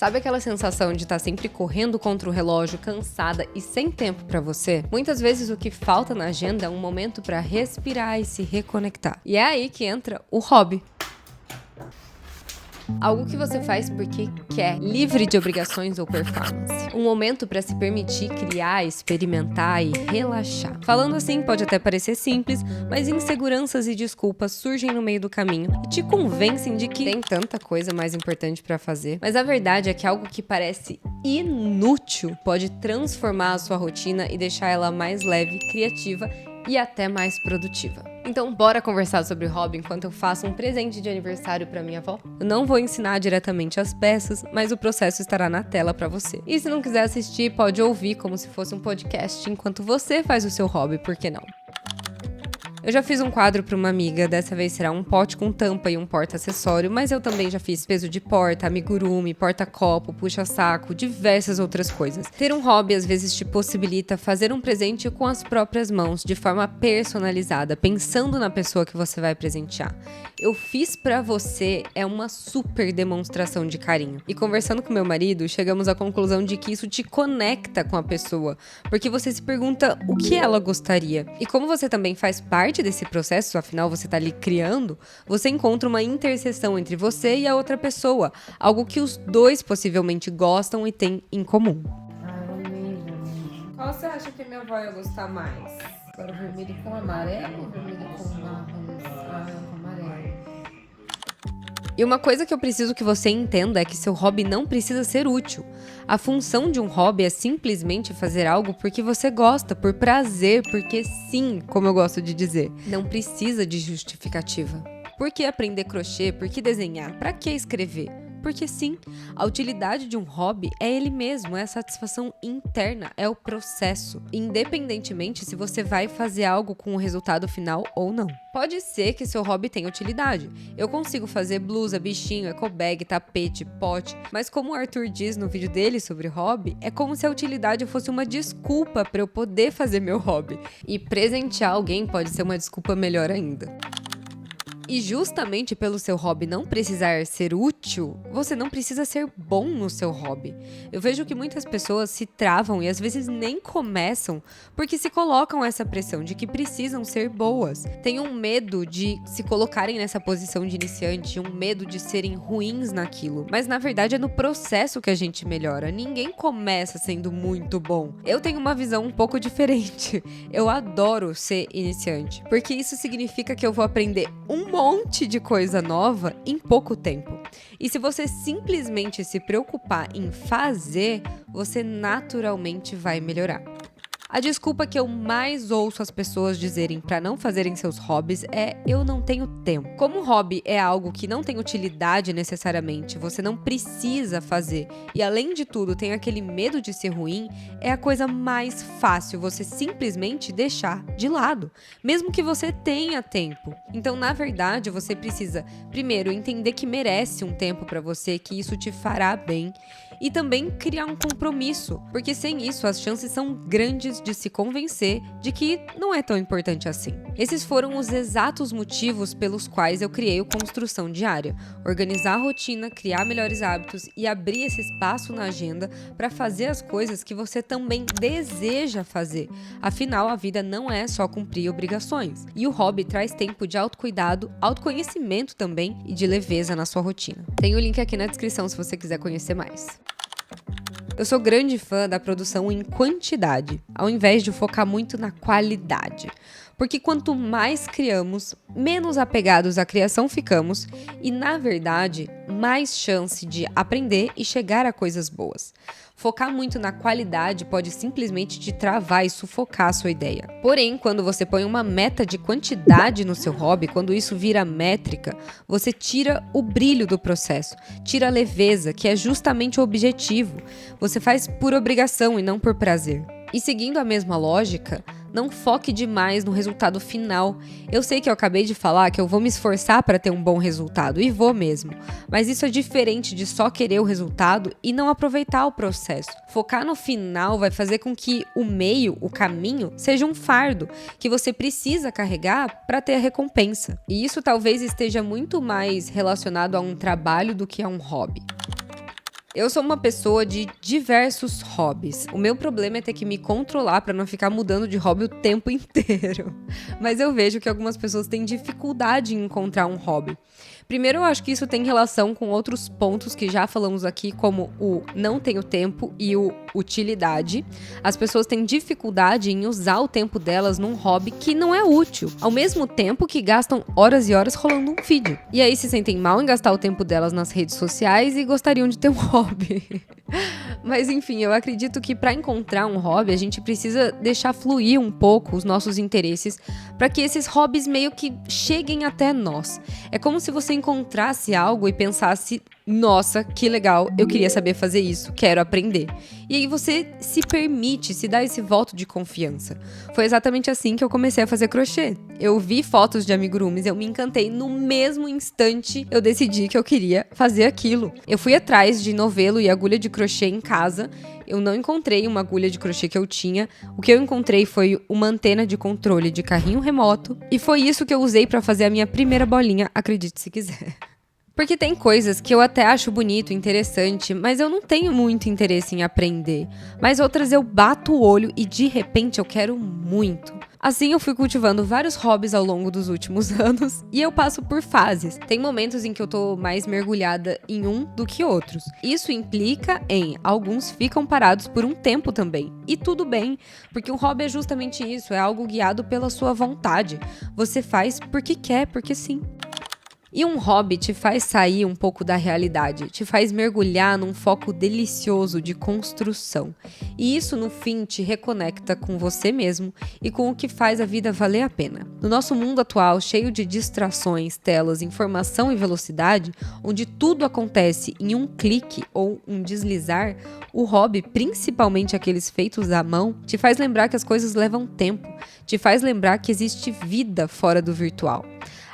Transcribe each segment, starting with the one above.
Sabe aquela sensação de estar sempre correndo contra o relógio, cansada e sem tempo pra você? Muitas vezes o que falta na agenda é um momento pra respirar e se reconectar. E é aí que entra o hobby. Algo que você faz porque quer, livre de obrigações ou performance. Um momento para se permitir criar, experimentar e relaxar. Falando assim pode até parecer simples, mas inseguranças e desculpas surgem no meio do caminho e te convencem de que tem tanta coisa mais importante para fazer. Mas a verdade é que algo que parece inútil pode transformar a sua rotina e deixar ela mais leve, criativa e até mais produtiva. Então, bora conversar sobre hobby enquanto eu faço um presente de aniversário para minha avó? Eu não vou ensinar diretamente as peças, mas o processo estará na tela para você. E se não quiser assistir, pode ouvir como se fosse um podcast enquanto você faz o seu hobby, por que não? Eu já fiz um quadro para uma amiga, dessa vez será um pote com tampa e um porta-acessório, mas eu também já fiz peso de porta, amigurumi, porta-copo, puxa-saco, diversas outras coisas. Ter um hobby às vezes te possibilita fazer um presente com as próprias mãos, de forma personalizada, pensando na pessoa que você vai presentear. Eu fiz pra você é uma super demonstração de carinho. E conversando com meu marido, chegamos à conclusão de que isso te conecta com a pessoa, porque você se pergunta o que ela gostaria. E como você também faz parte desse processo, afinal você tá ali criando, você encontra uma interseção entre você e a outra pessoa, algo que os dois possivelmente gostam e têm em comum. Vermelho. Qual você acha que minha avó ia gostar mais? Agora vermelho com amarelo ou vermelho com marrom? Com amarelo. E uma coisa que eu preciso que você entenda é que seu hobby não precisa ser útil. A função de um hobby é simplesmente fazer algo porque você gosta, por prazer, porque sim, como eu gosto de dizer. Não precisa de justificativa. Por que aprender crochê? Por que desenhar? Pra que escrever? Porque sim, a utilidade de um hobby é ele mesmo, é a satisfação interna, é o processo, independentemente se você vai fazer algo com o resultado final ou não. Pode ser que seu hobby tenha utilidade. Eu consigo fazer blusa, bichinho, ecobag, tapete, pote, mas como o Arthur diz no vídeo dele sobre hobby, é como se a utilidade fosse uma desculpa para eu poder fazer meu hobby. E presentear alguém pode ser uma desculpa melhor ainda. E justamente pelo seu hobby não precisar ser útil, você não precisa ser bom no seu hobby. Eu vejo que muitas pessoas se travam e às vezes nem começam porque se colocam essa pressão de que precisam ser boas. Tem um medo de se colocarem nessa posição de iniciante, um medo de serem ruins naquilo. Mas na verdade é no processo que a gente melhora. Ninguém começa sendo muito bom. Eu tenho uma visão um pouco diferente. Eu adoro ser iniciante, porque isso significa que eu vou aprender um monte de coisa nova em pouco tempo. E se você simplesmente se preocupar em fazer, você naturalmente vai melhorar. A desculpa que eu mais ouço as pessoas dizerem para não fazerem seus hobbies é eu não tenho tempo. Como hobby é algo que não tem utilidade necessariamente, você não precisa fazer e além de tudo tem aquele medo de ser ruim, é a coisa mais fácil você simplesmente deixar de lado, mesmo que você tenha tempo. Então, na verdade, você precisa primeiro entender que merece um tempo para você, que isso te fará bem e também criar um compromisso, porque sem isso as chances são grandes de se convencer de que não é tão importante assim. Esses foram os exatos motivos pelos quais eu criei o Construção Diária. Organizar a rotina, criar melhores hábitos e abrir esse espaço na agenda para fazer as coisas que você também deseja fazer. Afinal, a vida não é só cumprir obrigações. E o hobby traz tempo de autocuidado, autoconhecimento também e de leveza na sua rotina. Tem o link aqui na descrição se você quiser conhecer mais. Eu sou grande fã da produção em quantidade, ao invés de focar muito na qualidade. Porque quanto mais criamos, menos apegados à criação ficamos e, na verdade, mais chance de aprender e chegar a coisas boas. Focar muito na qualidade pode simplesmente te travar e sufocar a sua ideia. Porém, quando você põe uma meta de quantidade no seu hobby, quando isso vira métrica, você tira o brilho do processo, tira a leveza, que é justamente o objetivo. Você faz por obrigação e não por prazer. E seguindo a mesma lógica, não foque demais no resultado final. Eu sei que eu acabei de falar que eu vou me esforçar para ter um bom resultado, e vou mesmo. Mas isso é diferente de só querer o resultado e não aproveitar o processo. Focar no final vai fazer com que o meio, o caminho, seja um fardo que você precisa carregar para ter a recompensa. E isso talvez esteja muito mais relacionado a um trabalho do que a um hobby. Eu sou uma pessoa de diversos hobbies. O meu problema é ter que me controlar para não ficar mudando de hobby o tempo inteiro. Mas eu vejo que algumas pessoas têm dificuldade em encontrar um hobby. Primeiro, eu acho que isso tem relação com outros pontos que já falamos aqui, como o não tenho tempo e o utilidade. As pessoas têm dificuldade em usar o tempo delas num hobby que não é útil, ao mesmo tempo que gastam horas e horas rolando um feed. E aí se sentem mal em gastar o tempo delas nas redes sociais e gostariam de ter um hobby. Mas enfim, eu acredito que para encontrar um hobby, a gente precisa deixar fluir um pouco os nossos interesses para que esses hobbies meio que cheguem até nós. É como se você encontrasse algo e pensasse: nossa, que legal, eu queria saber fazer isso, quero aprender. E aí você se permite, se dá esse voto de confiança. Foi exatamente assim que eu comecei a fazer crochê. Eu vi fotos de amigurumis, eu me encantei, no mesmo instante eu decidi que eu queria fazer aquilo. Eu fui atrás de novelo e agulha de crochê em casa. Eu não encontrei uma agulha de crochê que eu tinha. O que eu encontrei foi uma antena de controle de carrinho remoto. E foi isso que eu usei para fazer a minha primeira bolinha, acredite se quiser. Porque tem coisas que eu até acho bonito, interessante, mas eu não tenho muito interesse em aprender. Mas outras eu bato o olho e de repente eu quero muito. Assim eu fui cultivando vários hobbies ao longo dos últimos anos e eu passo por fases. Tem momentos em que eu tô mais mergulhada em um do que outros. Isso implica em alguns ficam parados por um tempo também. E tudo bem, porque um hobby é justamente isso, é algo guiado pela sua vontade. Você faz porque quer, porque sim. E um hobby te faz sair um pouco da realidade, te faz mergulhar num foco delicioso de construção. E isso, no fim, te reconecta com você mesmo e com o que faz a vida valer a pena. No nosso mundo atual, cheio de distrações, telas, informação e velocidade, onde tudo acontece em um clique ou um deslizar, o hobby, principalmente aqueles feitos à mão, te faz lembrar que as coisas levam tempo, te faz lembrar que existe vida fora do virtual.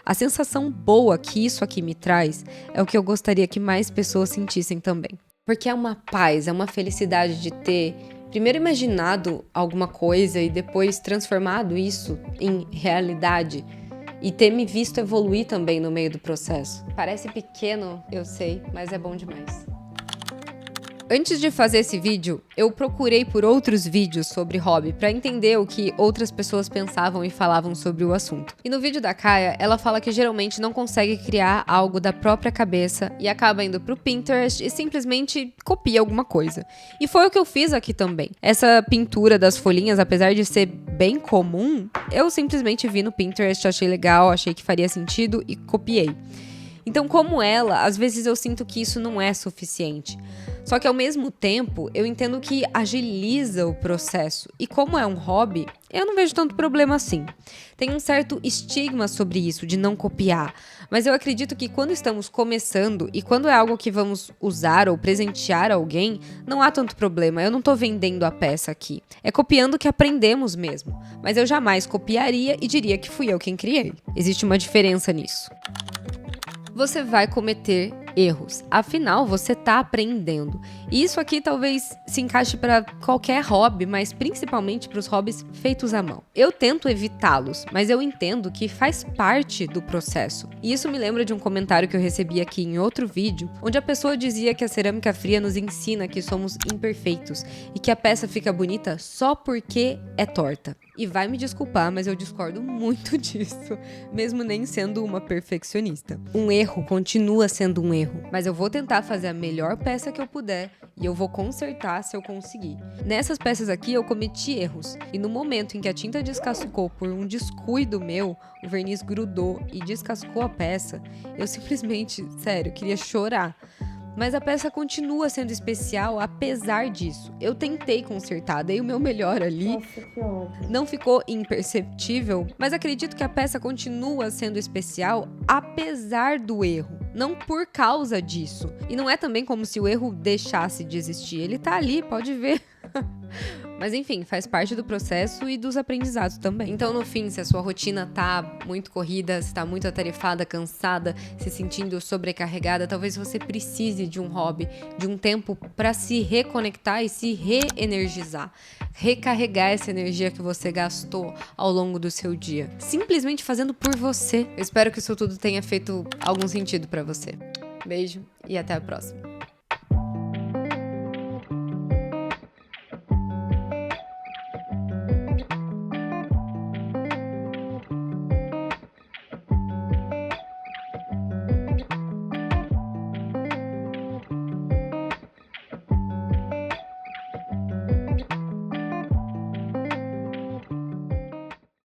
A sensação boa que isso aqui me traz é o que eu gostaria que mais pessoas sentissem também. Porque é uma paz, é uma felicidade de ter primeiro imaginado alguma coisa e depois transformado isso em realidade e ter me visto evoluir também no meio do processo. Parece pequeno, eu sei, mas é bom demais. Antes de fazer esse vídeo, eu procurei por outros vídeos sobre hobby para entender o que outras pessoas pensavam e falavam sobre o assunto. E no vídeo da Kaia, ela fala que geralmente não consegue criar algo da própria cabeça e acaba indo pro Pinterest e simplesmente copia alguma coisa. E foi o que eu fiz aqui também. Essa pintura das folhinhas, apesar de ser bem comum, eu simplesmente vi no Pinterest, achei legal, achei que faria sentido e copiei. Então, como ela, às vezes eu sinto que isso não é suficiente. Só que ao mesmo tempo, eu entendo que agiliza o processo. E como é um hobby, eu não vejo tanto problema assim. Tem um certo estigma sobre isso, de não copiar. Mas eu acredito que quando estamos começando e quando é algo que vamos usar ou presentear alguém, não há tanto problema. Eu não tô vendendo a peça aqui. É copiando que aprendemos mesmo. Mas eu jamais copiaria e diria que fui eu quem criei. Existe uma diferença nisso. Você vai cometer erros. Afinal, você está aprendendo. E isso aqui talvez se encaixe para qualquer hobby, mas principalmente para os hobbies feitos à mão. Eu tento evitá-los, mas eu entendo que faz parte do processo. E isso me lembra de um comentário que eu recebi aqui em outro vídeo, onde a pessoa dizia que a cerâmica fria nos ensina que somos imperfeitos e que a peça fica bonita só porque é torta. E vai me desculpar, mas eu discordo muito disso, mesmo nem sendo uma perfeccionista. Um erro continua sendo um erro, mas eu vou tentar fazer a melhor peça que eu puder e eu vou consertar se eu conseguir. Nessas peças aqui eu cometi erros, e no momento em que a tinta descascou por um descuido meu, o verniz grudou e descascou a peça, eu simplesmente, sério, queria chorar. Mas a peça continua sendo especial apesar disso. Eu tentei consertar, dei o meu melhor ali. Nossa, que ódio. Não ficou imperceptível, mas acredito que a peça continua sendo especial apesar do erro, não por causa disso. E não é também como se o erro deixasse de existir, ele tá ali, pode ver. Mas enfim, faz parte do processo e dos aprendizados também. Então, no fim, se a sua rotina tá muito corrida, se tá muito atarefada, cansada, se sentindo sobrecarregada, talvez você precise de um hobby, de um tempo para se reconectar e se reenergizar. Recarregar essa energia que você gastou ao longo do seu dia. Simplesmente fazendo por você. Eu espero que isso tudo tenha feito algum sentido para você. Beijo e até a próxima.